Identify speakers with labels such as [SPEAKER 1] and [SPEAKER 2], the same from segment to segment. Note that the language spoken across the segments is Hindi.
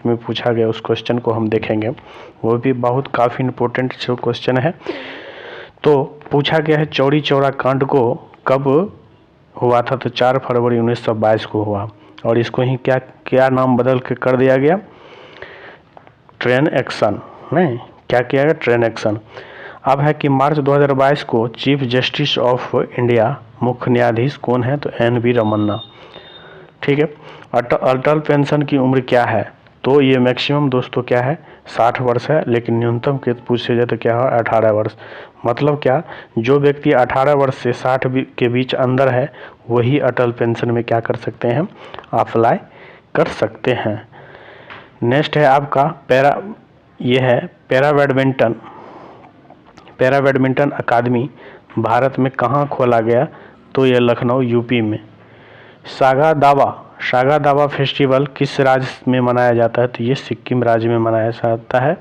[SPEAKER 1] टाइप में पूछा गया उस क्वेश्चन को हम देखेंगे, वो भी बहुत काफ़ी इम्पोर्टेंट जो क्वेश्चन है। तो पूछा गया है चौरी चौरा कांड को कब हुआ था, तो 4 फरवरी 1922 को हुआ, और इसको ही क्या क्या नाम बदल के कर दिया गया, ट्रेन एक्शन, नहीं क्या किया गया, ट्रेन एक्शन। अब है कि मार्च 2022 को चीफ जस्टिस ऑफ इंडिया मुख्य न्यायाधीश कौन है, तो NV रमन्ना। ठीक है। अटल पेंशन की उम्र क्या है, तो ये मैक्सिमम दोस्तों क्या है 60 वर्ष है, लेकिन न्यूनतम के पूछे जाए तो क्या है 18 वर्ष। मतलब क्या, जो व्यक्ति 18 वर्ष से 60 के बीच अंदर है वही अटल पेंशन में क्या कर सकते हैं, अप्लाई कर सकते हैं। नेक्स्ट है आपका ये है पैरा बैडमिंटन अकादमी भारत में कहाँ खोला गया, तो ये लखनऊ यूपी में। सागा दावा फेस्टिवल किस राज्य में मनाया जाता है, तो ये सिक्किम राज्य में मनाया जाता है।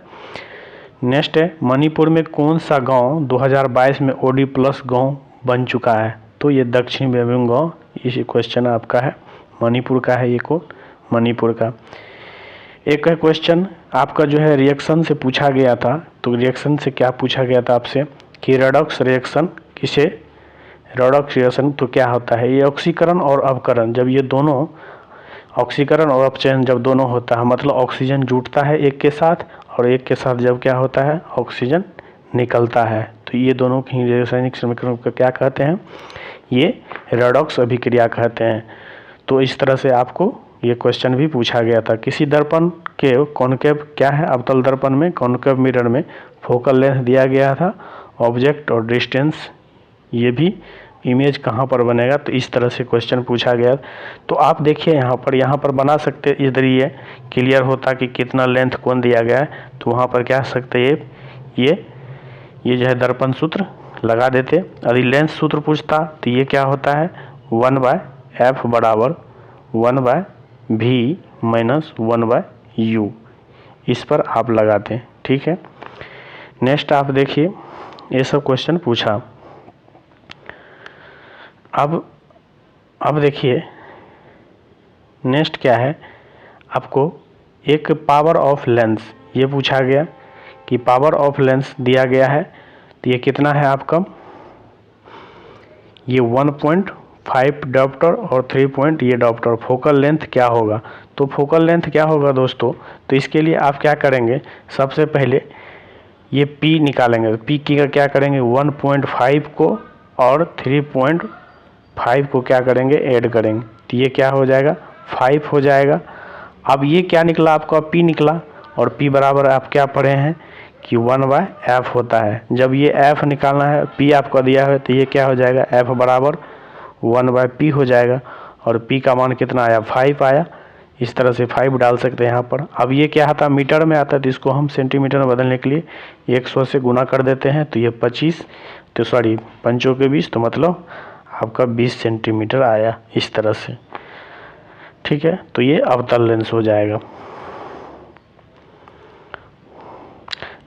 [SPEAKER 1] नेक्स्ट है मणिपुर में कौन सा गांव 2022 में OD+ गांव बन चुका है, तो ये दक्षिण बेबुंग गांव। इसी क्वेश्चन आपका है मणिपुर का है, ये को मणिपुर का। एक है क्वेश्चन आपका जो है रिएक्शन से पूछा गया था, तो रिएक्शन से क्या पूछा गया था आपसे कि रेडॉक्स रिएक्शन रेडॉक्स रिएक्शन तो क्या होता है, ये ऑक्सीकरण और अवकरण, जब ये दोनों ऑक्सीकरण और अपचयन जब दोनों होता है, मतलब ऑक्सीजन जुटता है एक के साथ और एक के साथ जब क्या होता है ऑक्सीजन निकलता है, तो ये दोनों की रासायनिक समीकरण को क्या कहते हैं, ये रेडॉक्स अभिक्रिया कहते हैं। तो इस तरह से आपको ये क्वेश्चन भी पूछा गया था। किसी दर्पण के कॉनकेव क्या है, अवतल दर्पण में कॉनकेव मिरर में फोकल लेंथ दिया गया था, ऑब्जेक्ट और डिस्टेंस, ये भी इमेज कहाँ पर बनेगा, तो इस तरह से क्वेश्चन पूछा गया। तो आप देखिए यहाँ पर बना सकते, इधर ये क्लियर होता कि कितना लेंथ कौन दिया गया है, तो वहाँ पर क्या सकते ये जो है दर्पण सूत्र लगा देते। यदि लेंथ सूत्र पूछता तो ये क्या होता है 1/f बराबर 1/v माइनस 1/u, इस पर आप लगाते। ठीक है। नेक्स्ट आप देखिए ये सब क्वेश्चन पूछा। अब देखिए नेक्स्ट क्या है, आपको एक पावर ऑफ लेंस ये पूछा गया कि पावर ऑफ लेंस दिया गया है, तो ये कितना है आपका, ये 1.5 डायोप्टर और 3 पॉइंट ये डायोप्टर। फोकल लेंथ क्या होगा, तो फोकल लेंथ क्या होगा दोस्तों, तो इसके लिए आप क्या करेंगे, सबसे पहले ये P निकालेंगे। P की का क्या करेंगे 1.5 को और 3.5 को क्या करेंगे ऐड करेंगे, तो ये क्या हो जाएगा 5 हो जाएगा। अब ये क्या निकला आपका P निकला, और P बराबर आप क्या पढ़े हैं कि 1/f होता है। जब ये f निकालना है, P आपको दिया है, तो ये क्या हो जाएगा f बराबर 1/p हो जाएगा, और P का मान कितना आया 5 आया। इस तरह से 5 डाल सकते हैं यहाँ पर। अब ये क्या आता मीटर में आता है, तो इसको हम सेंटीमीटर में बदलने के लिए 100 से गुना कर देते हैं, तो ये 25 तो सॉरी 5 के 20, तो मतलब आपका 20 सेंटीमीटर आया इस तरह से। ठीक है, तो ये अवतल लेंस हो जाएगा।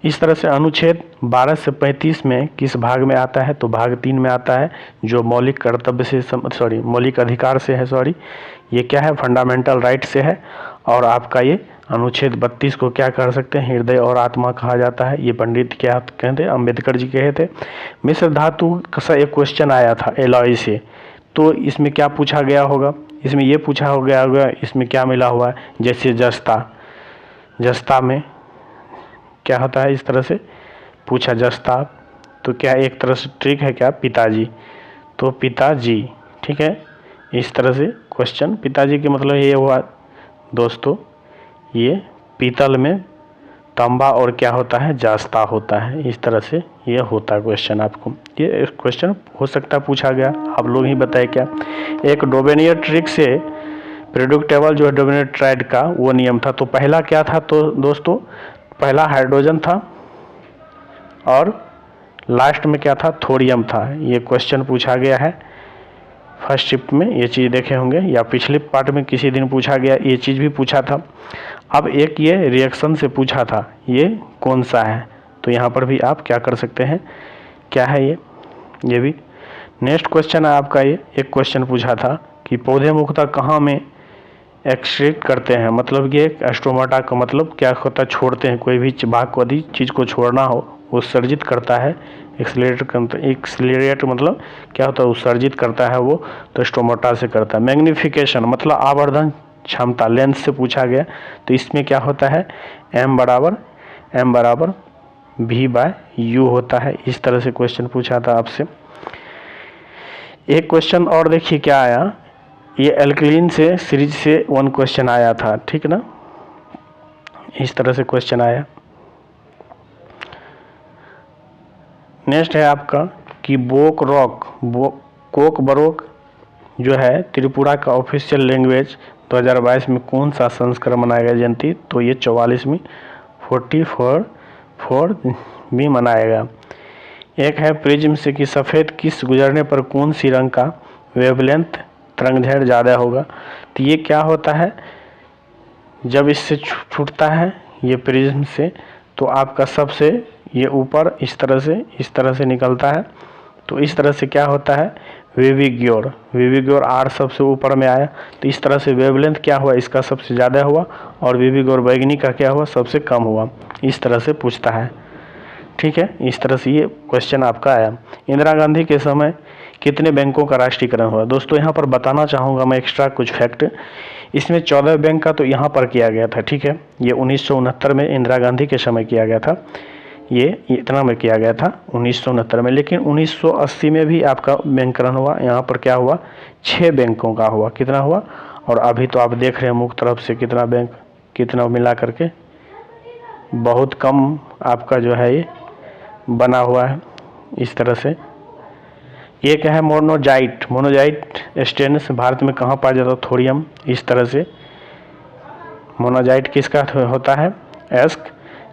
[SPEAKER 1] इस तरह से अनुच्छेद 12 से 35 में किस भाग में आता है, तो भाग 3 में आता है, जो मौलिक कर्तव्य से मौलिक अधिकार से है, ये क्या है फंडामेंटल राइट से है। और आपका ये अनुच्छेद 32 को क्या कर सकते हैं, हृदय और आत्मा कहा जाता है। ये पंडित क्या कहते हैं, अम्बेडकर जी कहे थे। मिश्र धातु का एक क्वेश्चन आया था एलॉय से, तो इसमें क्या पूछा गया होगा, इसमें ये पूछा हो गया होगा इसमें क्या मिला हुआ है, जैसे जस्ता में क्या होता है, इस तरह से पूछा जस्ता, तो क्या एक तरह से ट्रिक है क्या पिताजी, तो पिताजी। ठीक है, इस तरह से क्वेश्चन पिताजी के मतलब ये हुआ दोस्तों, ये पीतल में तांबा और क्या होता है जस्ता होता है। इस तरह से ये होता है क्वेश्चन। आपको ये क्वेश्चन हो सकता है पूछा गया, आप लोग ही बताए क्या। एक डोबेनियर ट्रिक से प्रेडिक्टेबल जो है डोबेनियर ट्राइड का वो नियम था, तो पहला क्या था, तो दोस्तों पहला हाइड्रोजन था और लास्ट में क्या था थोरियम था। ये क्वेश्चन पूछा गया है फर्स्ट शिफ्ट में, ये चीज़ देखे होंगे, या पिछले पार्ट में किसी दिन पूछा गया, ये चीज़ भी पूछा था। अब एक ये रिएक्शन से पूछा था, ये कौन सा है, तो यहाँ पर भी आप क्या कर सकते हैं, क्या है ये भी। नेक्स्ट क्वेश्चन है आपका, ये एक क्वेश्चन पूछा था कि पौधे मुख्यतः कहाँ में एक्सट्रैक्ट करते हैं, मतलब ये स्टोमाटा का मतलब क्या होता है, छोड़ते हैं, कोई भी भाग को यदि चीज़ को छोड़ना हो उत्सर्जित करता है। एक्सलेरेट मतलब क्या होता है, उत्सर्जित करता है वो, तो स्टोमाटा से करता है। मैग्निफिकेशन मतलब आवर्धन क्षमता, लेंथ से पूछा गया, तो इसमें क्या होता है, m बराबर v/u होता है। इस तरह से क्वेश्चन पूछा था आपसे। एक क्वेश्चन और देखिए क्या आया, ये एल्कलीन से सीरीज से 1 क्वेश्चन आया था, ठीक ना, इस तरह से क्वेश्चन आया। नेक्स्ट है आपका कि कोकबरोक जो है त्रिपुरा का ऑफिशियल लैंग्वेज 2022 में कौन सा संस्करण मनाया गया जयंती, तो ये 44वीं 44वीं मनाएगा। एक है प्रिज्म से कि सफ़ेद किस गुजरने पर कौन सी रंग का वेवलेंथ तरंगदैर्घ्य ज़्यादा होगा, तो ये क्या होता है, जब इससे छूटता है ये प्रिज्म से, तो आपका सबसे ये ऊपर इस तरह से निकलता है, तो इस तरह से क्या होता है, विविग्योर आर सबसे ऊपर में आया, तो इस तरह से वेवलेंथ क्या हुआ, इसका सबसे ज़्यादा हुआ, और विविग्योर बैगनी का क्या हुआ, सबसे कम हुआ। इस तरह से पूछता है, ठीक है। इस तरह से ये क्वेश्चन आपका आया। इंदिरा गांधी के समय कितने बैंकों का राष्ट्रीयकरण हुआ, दोस्तों यहाँ पर बताना चाहूँगा मैं एक्स्ट्रा कुछ फैक्ट। इसमें 14 बैंक का तो यहाँ पर किया गया था, ठीक है, ये 1969 में इंदिरा गांधी के समय किया गया था, ये इतना में किया गया था 1969 में। लेकिन 1980 में भी आपका बैंककरण हुआ, यहाँ पर क्या हुआ, 6 बैंकों का हुआ, कितना हुआ, और अभी तो आप देख रहे हैं मुख्य तरफ से कितना बैंक, कितना मिला करके बहुत कम आपका जो है ये बना हुआ है। इस तरह से एक है मोनोजाइट स्टेनस भारत में कहाँ पाया जाता है, थोरियम। इस तरह से मोनोजाइट किसका होता है, एस्क,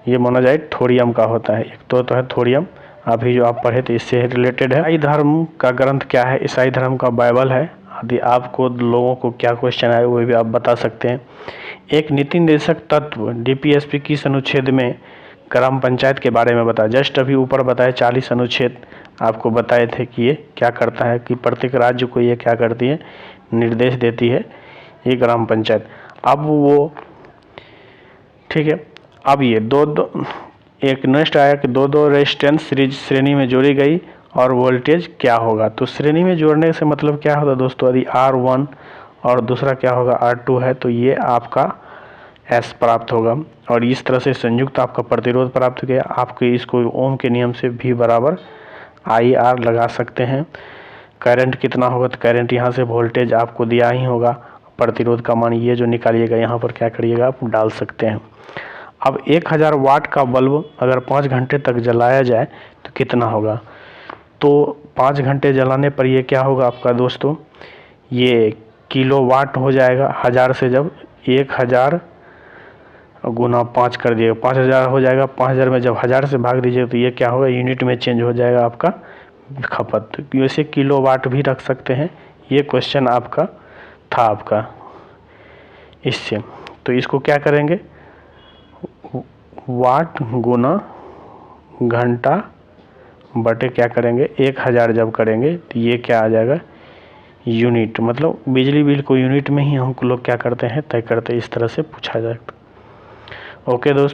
[SPEAKER 1] ये मोनोजाइट थोरियम का होता है। एक तो है थोरियम, अभी जो आप पढ़े थे इससे रिलेटेड है। ईसाई धर्म का ग्रंथ क्या है, ईसाई धर्म का बाइबल है। यदि आपको लोगों को क्या क्वेश्चन आए वो भी आप बता सकते हैं। एक नीति निर्देशक तत्व डीपीएसपी किस अनुच्छेद में ग्राम पंचायत के बारे में बताया, जस्ट अभी ऊपर बताया 40 अनुच्छेद आपको बताए थे कि ये क्या करता है, कि प्रत्येक राज्य को ये क्या करती है, निर्देश देती है ये ग्राम पंचायत। अब वो ठीक है, अब ये एक नेक्स्ट आया कि दो रेजिस्टेंस श्रेणी में जोड़ी गई और वोल्टेज क्या होगा, तो श्रेणी में जोड़ने से मतलब क्या होगा दोस्तों, यदि R1 और दूसरा क्या होगा R2 है, तो ये आपका S प्राप्त होगा, और इस तरह से संयुक्त आपका प्रतिरोध प्राप्त हो गया। आपके इसको ओम के नियम से V बराबर IR लगा सकते हैं। करंट कितना होगा, तो करंट यहाँ से वोल्टेज आपको दिया ही होगा, प्रतिरोध का मान ये जो निकालिएगा यहाँ पर क्या करिएगा आप डाल सकते हैं। अब 1000 वाट का बल्ब अगर 5 घंटे तक जलाया जाए तो कितना होगा, तो 5 घंटे जलाने पर ये क्या होगा आपका दोस्तों, ये किलोवाट हो जाएगा। 1000 से जब 1000 गुना 5 कर दिएगा 5000 हो जाएगा। 5000 में जब 1000 से भाग दीजिएगा तो ये क्या होगा, यूनिट में चेंज हो जाएगा आपका खपत। वैसे किलोवाट भी रख सकते हैं, ये क्वेश्चन आपका था आपका इससे। तो इसको क्या करेंगे, वाट गुना घंटा बटे क्या करेंगे 1000 जब करेंगे तो ये क्या आ जाएगा यूनिट, मतलब बिजली बिल को यूनिट में ही हम लोग क्या करते हैं तय करते हैं। इस तरह से पूछा जाएगा। ओके दोस्तों।